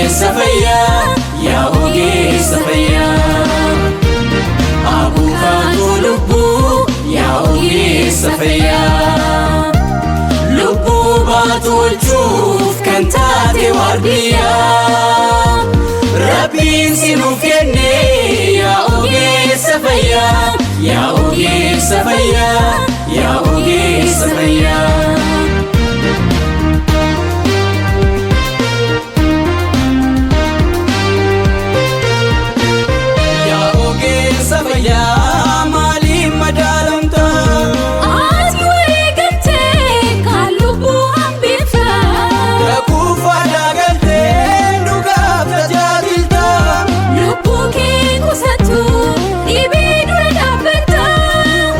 ogeessa fayyaa, yaa ogeessa fayyaa. Abukaatoo lubbuu, yaa ogeessa fayyaa. Lubbuu baatu oolchuuf kan taate waardiyyaa. Rabbiin si nuuf kenne, yaa ogeessa fayyaa, yaa ogeessa fayyaa, yaa ogeessa fayyaa. Yaa maaliin madaalamta? Ati wareegamtee kan lubbuu hambifta. Rakkoof aadaa galtee dhugaaf tajaajilta. Lubbuu kee qusattu dhibee dura dhaabbatta.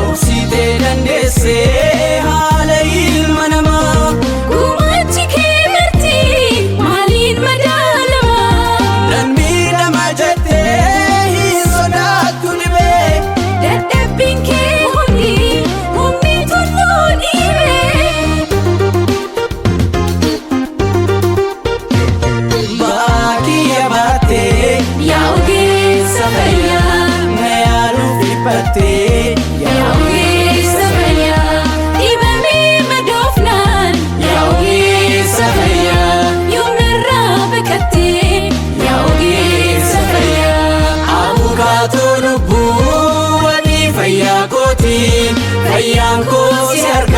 Obsitee dandeessee haala ilma namaa. Gumaachi kee marti maaliin madaalama? Nan miidhama jettee hin sodaattu dhibee. Dadhabbiin kee humni tulluu dhiibee. Ba'aa kiyya baattee, Yaa ogeessa fayyaa, na yaaluuf dhiphattee, yaa ogeessa fayyaa. Dhibamee madoofnaan, yaa ogeessa fayyaa. yoomnarraa baqattee, yaa ogeessa fayyaa. Abukaatoo lubbuu, ani fayyaa kooti, fayyaan koo si harka.